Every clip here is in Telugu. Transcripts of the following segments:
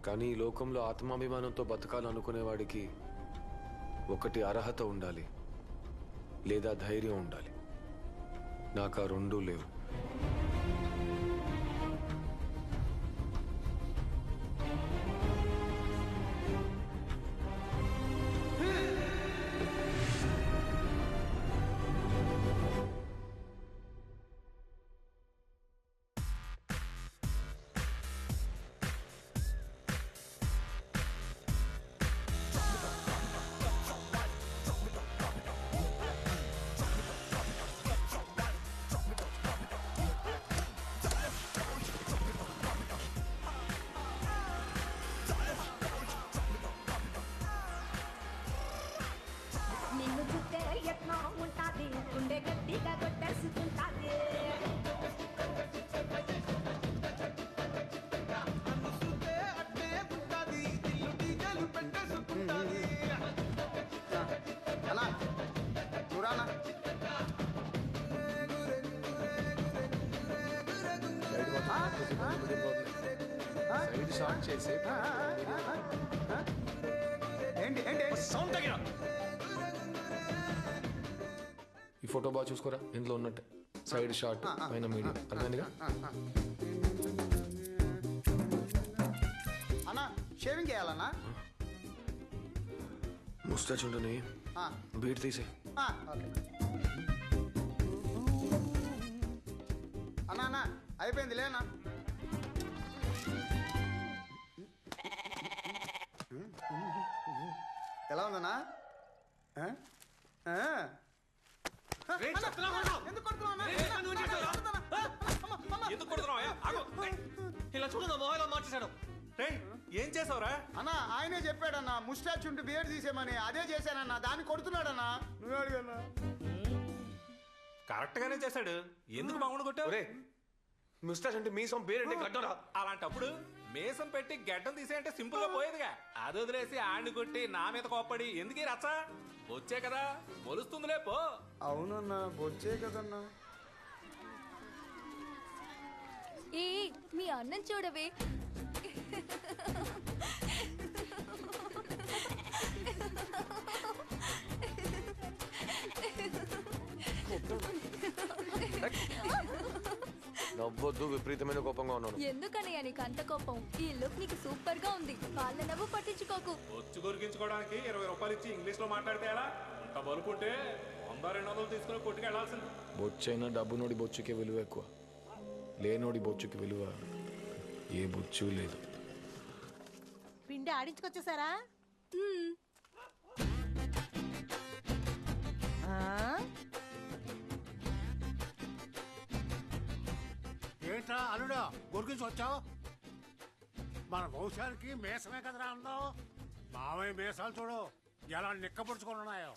కానీ ఈ లోకంలో ఆత్మాభిమానంతో బతకాలనుకునేవాడికి ఒకటి అర్హత ఉండాలి, లేదా ధైర్యం ఉండాలి. నాకు ఆ రెండూ లేవు. నిన్ను చుట్టే యత్నం ఉంటాది, గుండె గట్టిగా కొట్టేసుకుంటాది. అన్నా చూరానా సైడ్ షాట్ చేసి ఏంటి ఏంటి సౌండ్ తగ్గిన. ఈ ఫోటో బాగా చూసుకోరా, ఇందులో ఉన్నట్టే సైడ్ షాట్ పైన మీడియం. అర్థమైందిగా? అన్నా షేవింగ్ చేయాలన్నా ముస్టాచ్ ఉండని బీట్ తీసే. ఓకే అన్నా అన్నా అయిపోయింది లేనా ఎలా ఉందన్నా ఎందుకు ఇలా చూడు, నా మొబైల్ మార్చేశాడు. ఏం చేసావురా? అన్నా ఆయనే చెప్పాడన్నా ముస్టాచ్ ఉంటే బియర్ తీసేమని. అదే చేశానన్నా, దాన్ని కొడుతున్నాడన్నా. నువ్వే అడిగన్నా. కరెక్ట్ గానే చేశాడు. ఎందుకు బాగుండు కొట్టావు? ముస్టాచ్ అంటే మీసం, పేరంటే గడ్డరా. అలాంటప్పుడు మేసం పెట్టి గడ్డం తీసేయంటే సింపుల్ గా పోయేదిగా. అది వదిలేసి ఆడిని కొట్టి నా మీద కోప్పడి ఎందుకు రచ్చ? వచ్చే కదా మొలుస్తుందిలే పో. అవునన్నా బొచ్చే కదన్నా. ఏ మీ అన్నం చూడవే. నవ్వొద్దు, విపరీతమైన కోపంగా ఉన్నాను. ఎందుకనయ్యా నీకు అంత కోపం? ఈ లుక్ నీకు సూపర్ గా ఉంది. వాళ్ళ నవ్వు పట్టించుకోకు. వచ్చి కొరికించుకోవడానికి 20 రూపాయలు ఇచ్చి ఇంగ్లీష్ లో మాట్లాడితే ఎలా? అంత బలుపుంటే 100-200 తీసుకుని కొట్టుకు వెళ్లాల్సింది. బొచ్చైనా డబ్బునోడి బొచ్చుకే విలువ ఎక్కువ, లేనోడి బొచ్చుకి విలువ ఏ బొచ్చు లేదు. పిండి ఆడించుకొచ్చేసారా? ఏంట్రా అల్లుడా గురికి వచ్చావు? మన వంశానికి మేసమే కదరా అందం. మావయ్య మేసాలు చూడు ఎలా నిక్కపరుచుకొని ఉన్నాయో.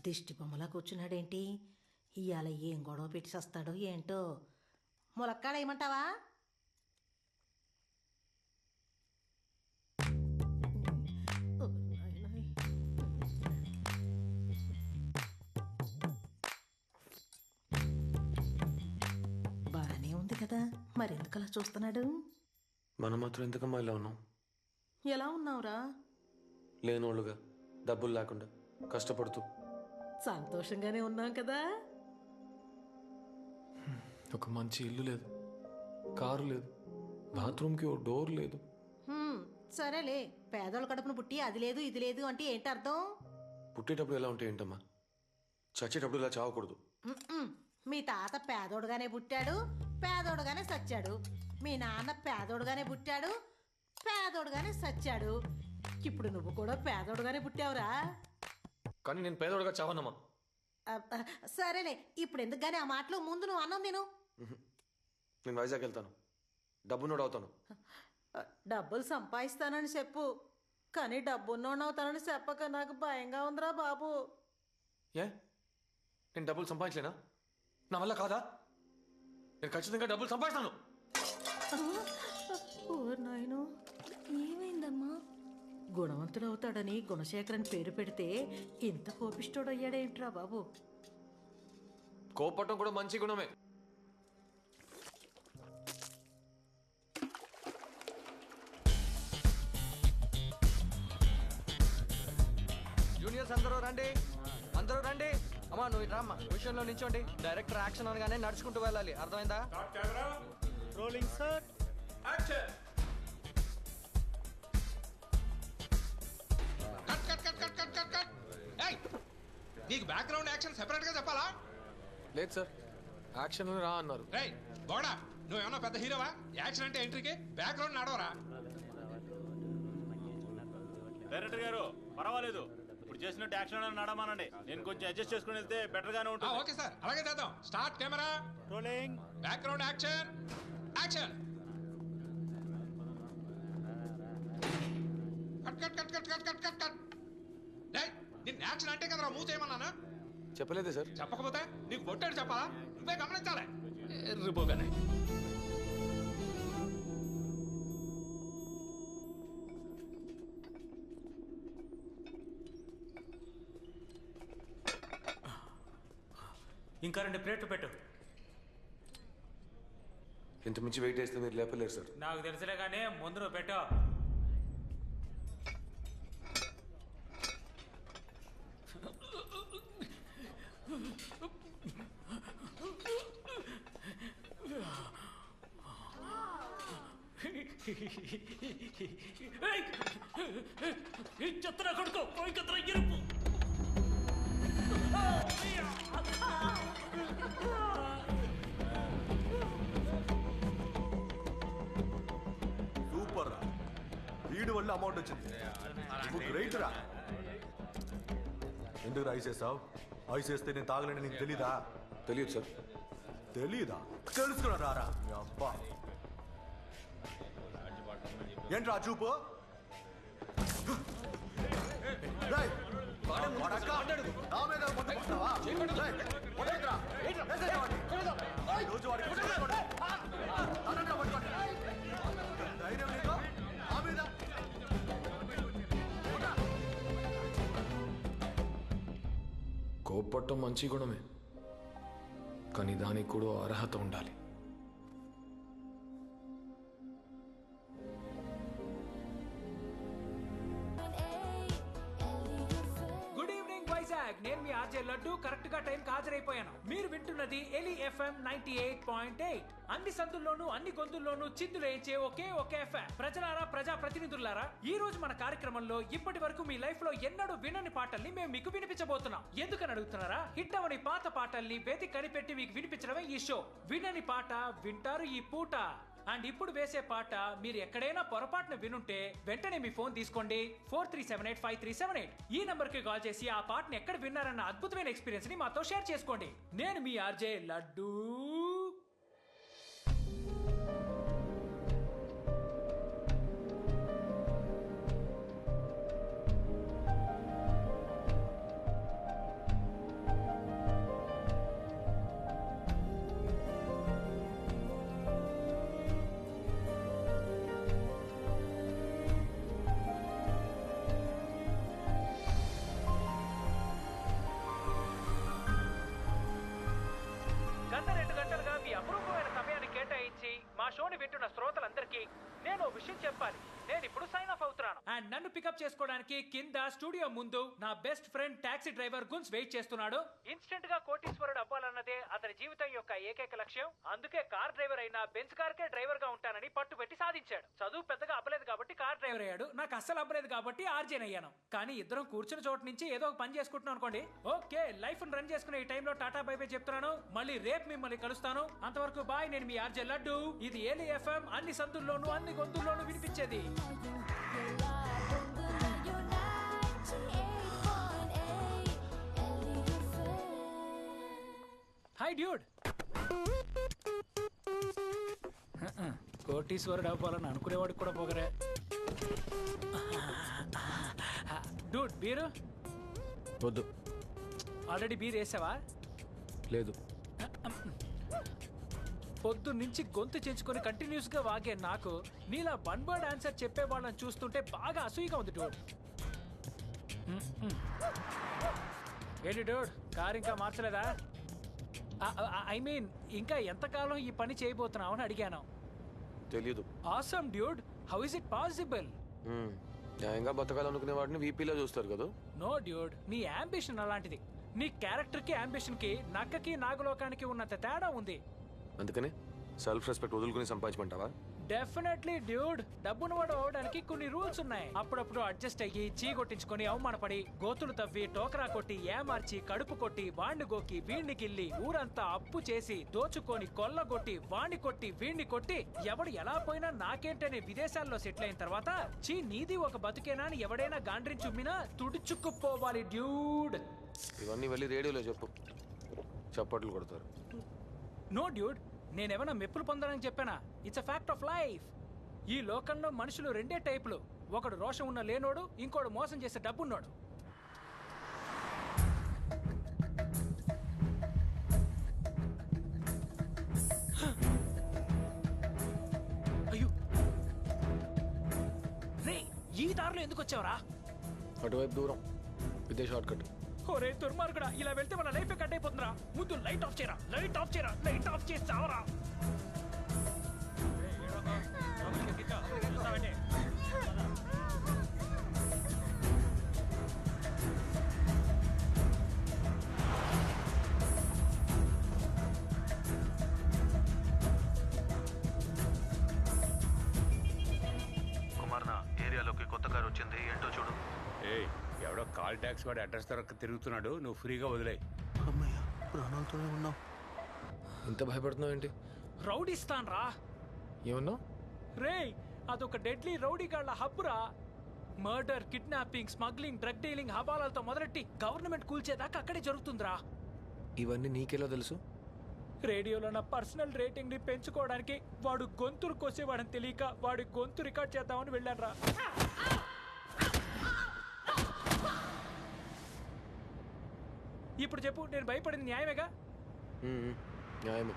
దిష్టి బొమ్మలా కూర్చున్నాడేంటి? ఇవాళ ఏం గొడవ పెట్టి వస్తాడో ఏంటో. ములక్కాడ ఏమంటావా? బాగానే ఉంది కదా, మరెందుకు అలా చూస్తున్నాడు? మనం మాత్రం ఎందుకమ్మా ఇలా ఉన్నాం? ఎలా ఉన్నావురా? లేనోళ్ళుగా, డబ్బులు లేకుండా కష్టపడుతూ. సంతోషంగానే ఉన్నాం కదా. ఒక మంచి ఇల్లు లేదు, కారు లేదు, బాత్రూమ్కి ఓ డోర్ లేదు. సరేలే, పేదోళ్ళ కడుపును పుట్టి అది లేదు ఇది లేదు అంటే ఏంటి అర్థం? పుట్టేటప్పుడు ఎలా ఉంటే ఏంటమ్మా, చచ్చేటప్పుడు ఇలా చావకూడదు. మీ తాత పేదోడుగానే పుట్టాడు, పేదోడుగానే సచ్చాడు. మీ నాన్న పేదోడుగానే పుట్టాడు, పేదోడుగానే సచ్చాడు. ఇప్పుడు నువ్వు కూడా పేదోడుగానే పుట్టావురా. కానీ నేను పేదోడుగా చావనమ్మా. సరేలే, ఇప్పుడు ఎందుకు గానీ ఆ మాటలు? ముందు నువ్వు అన్నం తిను. నేను వైజాగ్ వెళ్తాను, డబ్బునోడు అవుతాను. డబ్బులు సంపాదిస్తానని చెప్పు, కానీ డబ్బున్నోడు అవుతానని చెప్పక నాకు భయంగా ఉందిరా బాబు. ఏ నేను డబ్బులు సంపాదించలేనా? నా వల్ల కాదా? నేను ఖచ్చితంగా డబ్బులు సంపాదిస్తాను. ఓ నాయనో, ఏమైందమ్మా? గుణవంతుడు అవుతాడని గుణశేఖరన్ పేరు పెడితే ఇంత కోపిష్టోడయ్యాడేంట్రా బాబు? కోపట్టం కూడా మంచి గుణమే. జూనియర్స్ అందరూ రండి, అందరూ రండి. అమ్మా నువ్వు ఇట్రా అమ్మా, విషయంలో నించోండి. డైరెక్టర్ యాక్షన్ అనగానే నడుచుకుంటూ వెళ్ళాలి, అర్థమైందా? Rolling sir. Cut cut cut cut cut cut cut. ఏయ్, నీకు బ్యాక్గ్రౌండ్ యాక్షన్ సెపరేట్ గా చెప్పాలా? లేదు సార్, యాక్షన్ రా అన్నారు. రేయ్ బోడా, నువ్వేమన్నా పెద్ద హీరోవా? యాక్షన్ అంటే ఎంట్రీకి బ్యాక్గ్రౌండ్ నడవరా? డైరెక్టర్ గారు పర్వాలేదు, ఇప్పుడు చేసినట్టు యాక్షన్ నడమానండి. నేను కొంచెం అడ్జస్ట్ చేసుకుని వెళ్తే బెటర్ గానే ఉంటుంది. ఓకే సార్, అలాగే చేద్దాం. Start camera rolling. Background action action. Cut cut cut cut cut cut cut cut. రేయ్, నిన్న యాక్షన్ అంటే కదరా మూవ్ చేయమన్నానా? చెప్పలేదే సార్. చెప్పకపోతే నీకు కొట్టాడు చెప్పాలా? నువ్వే గమనించాలి. ఎర్రిపోగానే. ఇంకా 2 ప్లేట్లు పెట్టు. ఇంత మించి వెయిట్ చేస్తే మీరు లేపలేరు సార్. నాకు తెలుసులే కానీ ముందు నువ్వు పెట్టు. చెత్తన కొడుకో పోయి కత్తర ఎరుపు. సూపర్ రా, వీడి వల్ల అమౌంట్ వచ్చింది. గ్రేట్ రా. ఎందుకు ఐస్ వేసావు? ఐస్ వేస్తే నేను తాగలేని నీకు తెలీదా? తెలియదు సార్. తెలీదా? తెలుసుకున్నా రారా అబ్బా. ఏంట్రా చూపు? రేయ్, వాడక్క, నా మీద మొట్ట కొడతావా? రేయ్, వదలకురా. వేసేయ్ వాడిని. ఈ రోజు వాడికి పట్టుకోండి. అనంగా పట్టుకోండి. ధైర్యం నీకు? నా మీద కోపట్టం మంచి గుణమే, కానీ దానికి కూడా అర్హత ఉండాలి. నేను మీ ఆర్జే లడ్డు కరెక్ట్ గా టైం హాజరైపోయాను. మీరు వింటున్నది ఎలి FM 98.8. అన్ని సందుల్లోనూ అన్ని గొంతుల్లోనూ చిందులేయించే ఒకే ఎఫ్ఎం. ప్రజలారా, ప్రజా ప్రతినిధులారా, ఈ రోజు మన కార్యక్రమంలో ఇప్పటి వరకు మీ లైఫ్ లో ఎన్నడూ వినని పాటల్ని మేము మీకు వినిపించబోతున్నాం. ఎందుకని అడుగుతున్నారా? హిట్ అవని పాత పాటల్ని వెతికి కనిపెట్టి మీకు వినిపించడమే ఈ షో. వినని పాట వింటారు ఈ పూట. అండ్ ఇప్పుడు వేసే పాట మీరు ఎక్కడైనా పొరపాటున వినుంటే వెంటనే మీ ఫోన్ తీసుకోండి. 43785378 ఈ నంబర్ కి కాల్ చేసి ఆ పాటను ఎక్కడ విన్నారన్న అద్భుతమైన ఎక్స్పీరియన్స్ ని మాతో షేర్ చేసుకోండి. నేను మీ ఆర్జే లడ్డు. గత 2 గంటలుగా మీ అపురూపమైన సమయాన్ని కేటాయించి మా షోని వింటున్న శ్రోతలందరికీ నేను విషయం చెప్పాలి. నేను ఇప్పుడు సైన్ ఆఫ్ అవుతున్నాను. అండ్ నన్ను పికప్ చేసుకోవడానికి కింద స్టూడియో ముందు నా బెస్ట్ ఫ్రెండ్ టాక్సీ డ్రైవర్ గున్స్ వెయిట్ చేస్తున్నాడు. ఇన్స్టెంట్ గా కోటీశ్వరుడు అవ్వాలన్నదే అతని జీవితం యొక్క ఏకైక లక్ష్యం. అందుకే కార్ డ్రైవర్ అయినా బెంచ్ కార్ కే డ్రైవర్ గా ఉంటానని పట్టుబెట్టి సాధించాడు. చదువు పెద్దగా అవ్వలేదు కాబట్టి కార్ డ్రైవర్ అయ్యాడు. నాకు అస్సలు అవ్వలేదు కాబట్టి ఆర్జేన్ అయ్యాను. కానీ ఇద్దరం కూర్చున్న చోటు నుంచి ఏదో ఒక పని చేసుకుంటున్నాం అనుకోండి. ఓకే, లైఫ్ రన్ చేసుకునే ఈ టైంలో టాటా బై బై చెప్తున్నాను. మళ్ళీ రేపు మిమ్మల్ని కలుస్తాను. అంతవరకు బాయ్. నేను మీ ఆర్జే లడ్డు. ఇది ఏలి FM, అన్ని సందుల్లోనూ అన్ని గొంతుల్లోనూ వినిపించేది. Hi dude. కోటీశ్వరుడు అవ్వాలని అనుకునేవాడికి కూడా పోగరే. డూడ్ బీరు వద్దు. ఆల్రెడీ బీర్ వేసావా? లేదు. పొద్దు నుంచి గొంతు చేంచుకొని కంటిన్యూస్ గా వాగే నాకు నీలా వన్ వర్డ్ ఆన్సర్ చెప్పే వాళ్ళని చూస్తుంటే బాగా అసూయగా ఉంది డోడ్. ఏంటి డోడ్, కార్ ఇంకా మార్చలేదా? ఐ మీన్ ఇంకా ఎంతకాలం ఈ పని చేయబోతున్నావు అని అడిగాను. తెలీదు. Awesome dude, how is it possible? న్యాయంగా బతకాలనుకునే వాడిని వీపీలో చూస్తారు కదా. నో డ్యూడ్, నీ అంబిషన్ అలాంటిది. నీ క్యారెక్టర్ కి అంబిషన్ కి నక్కకి నాగలోకానికి ఉన్నంత తేడా ఉంది. అందుకనే సెల్ఫ్ రెస్పెక్ట్ వదులుకుని సంపాదించమంటావా? డెఫినెట్లీ డ్యూడ్, డబ్బును వాడు అవడానికి కొన్ని రూల్స్ ఉన్నాయి. అప్పుడప్పుడు అడ్జస్ట్ అయ్యి చీ కొట్టించుకొని అవమానపడి గోతులు తవ్వి టోకరా కొట్టి ఏమార్చి కడుపు కొట్టి వాణ్ణి గోకి వీణ్ణి గిల్లి ఊరంతా అప్పు చేసి దోచుకొని కొల్లగొట్టి వాణ్ణి కొట్టి వీణ్ణి కొట్టి ఎవడు ఎలా పోయినా నాకేంటనే విదేశాల్లో సెటిల్ అయిన తర్వాత చీ నీది ఒక బతుకేనా అని ఎవడైనా గాండ్రించి ఉమ్మినా తుడుచుకుపోవాలి డ్యూడ్. ఇవన్నీ వెళ్ళి రేడియోలో చెప్పు, చప్పట్లు కొడతారు. నో డ్యూడ్, నేనేమైనా మెప్పులు పొందాలని చెప్పానా? It's a fact of life. ఈ లోకంలో మనుషులు రెండే టైపులు, ఒకడు రోషం ఉన్న లేనోడు, ఇంకోడు మోసం చేసే డబ్బున్నోడు. అయ్యో రే, ఈ దారిలో ఎందుకు వచ్చావరా? అటువైపు దూరం, ఇదే షార్ట్ కట్. ఒరే దుర్మార్గుడా, ఇలా వెళ్తే మన లైఫ్ కట్ అయిపోతుందిరా. ముందు లైట్ ఆఫ్ చేయరా, లైట్ ఆఫ్ చేయరా, లైట్ ఆఫ్ చేసి చావరా. కుమార్ నా ఏరియాలోకి కొత్త కారు వచ్చింది, ఏంటో చూడు. ఎవడో కాల్ ట్యాక్స్ వాడి అడ్రస్ దొరక్క తిరుగుతున్నాడు, నువ్వు ఫ్రీగా వదిలే. అమ్మయ్య, ప్రాణాలతోనే ఉన్నావు. ఇంత భయపడుతున్నావు ఏంటి? రౌడీస్తాన్ రా. ఏమన్నావు? రే, అదొక డెడ్లీ రౌడీ గాళ్ల హబ్బురా. Murder, kidnapping, smuggling, drug dealing హవాలాలతో మొదలెట్టి గవర్నమెంట్ కూల్చేదాకా అక్కడే జరుగుతుందిరా. ఇవన్నీ నీకెలా తెలుసు? రేడియోలో నా పర్సనల్ రేటింగ్ ని పెంచుకోవడానికి వాడు గొంతురు కోసేవాడని తెలియక వాడి గొంతు రికార్డ్ చేద్దామని వెళ్ళాను రా. ఇప్పుడు చెప్పు, నేను భయపడింది న్యాయమేగా? న్యాయమే.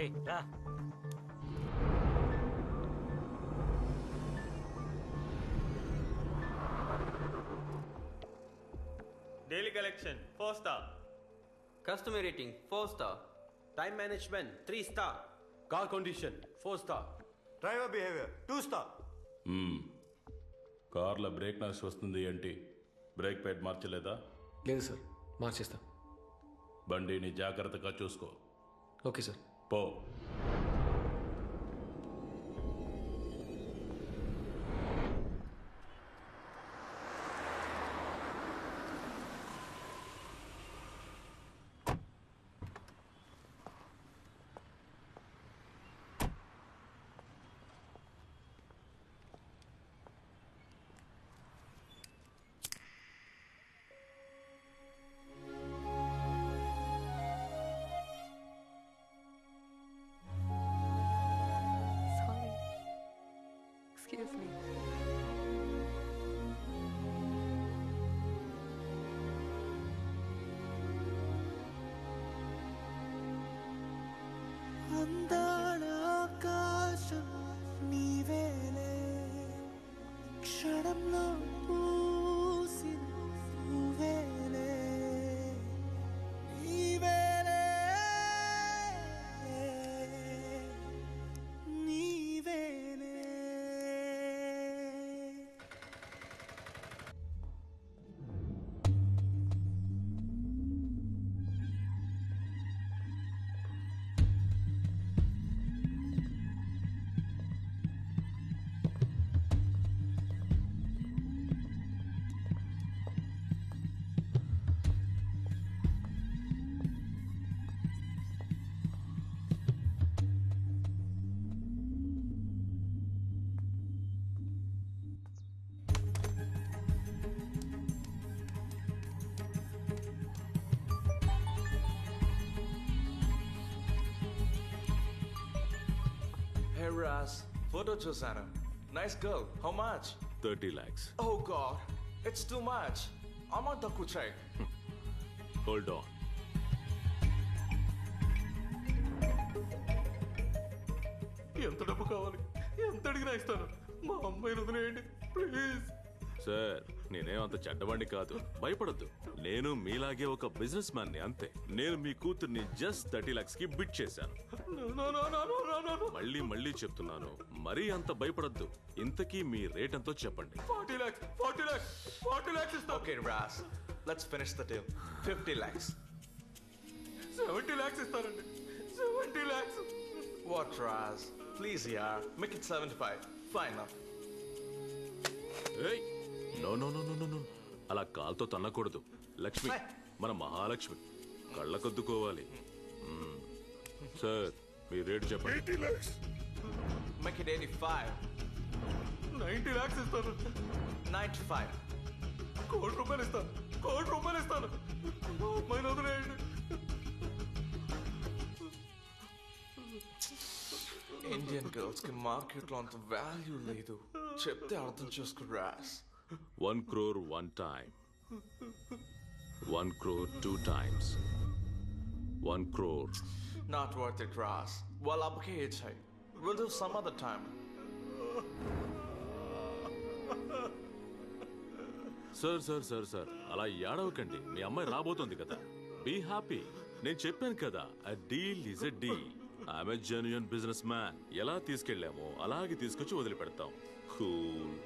ఏయ్ రా. Daily collection 4 star. Customer rating 4 star. Time management 3 star. Car condition 4 star. Driver behavior 2 star. కార్లో బ్రేక్ నాయిస్ వస్తుంది ఏంటి? బ్రేక్ ప్యాడ్ మార్చలేదా? లేదు సార్, మార్చేస్తా. బండిని జాగ్రత్తగా చూసుకో. Okay sir. పో. Excuse me. అందాల ఆకాశం నీవేలే, క్షణంలో పూసిన నువ్వేలే, నీవేలే, నీవేలే. రాస్ ఫోటో చూసాను nice girl how much 30 lakhs. Oh God it's too much amount తక్కువ చేయి హోల్డ్ ఆన్. ఎంత డబ్బు కావాలి ఎంత అడిగినా ఇస్తాను మా అమ్మాయిని వదిలేయండి ప్లీజ్. సార్ నేనేమంత చెడ్డవాణ్ణి కాదు, భయపడద్దు. నేను మీలాగే ఒక బిజినెస్ మ్యాన్ ని, అంతే. నేను మీ కూతుర్ని జస్ట్ 30 lakhs కి బిట్ చేశాను. మళ్ళీ మళ్ళీ చెప్తున్నాను, మరీ అంత భయపడద్దు. ఇంతకీ మీ రేట్ ఎంతో చెప్పండి. 40 lakhs ఇస్తా. Okay Ross let's finish the deal 50 lakhs. 70 lakhs ఇస్తానండి. 70 lakhs. What Raz? Please yaar, make it 75. Fine enough. Hey! No. అలా కాల్తో తన్నకూడదు. లక్ష్మి మన మహాలక్ష్మి, కళ్ళకొద్దుకోవాలి. సార్ మీ రేట్ చెప్పండి. 80 lakhs. Make it 85. 90 lakhs ఇస్తాను. 95. కోటి రూపాయలు ఇస్తాను. అమ్మాయిని వదిలేయండి. ఇండియన్ గర్ల్స్ కి మార్కెట్ లో అంత వాల్యూ లేదు, చెప్తే అర్థం చేసుకో Ross. 1 crore 1 time, 1 crore 2 times, 1 crore. Not worth it, Ras. Well, abke ichhai. We'll do some other time. Sir అలా ఏడవకండి. మీ అమ్మాయి రాబోతోంది కదా, బీ హ్యాపీ. నేను చెప్పాను కదా, a deal is a deal. I'm a genuine businessman. ఎలా తీసుకెళ్ళామో అలాగే తీసుకొచ్చి వదిలిపెడతాం. కూల్.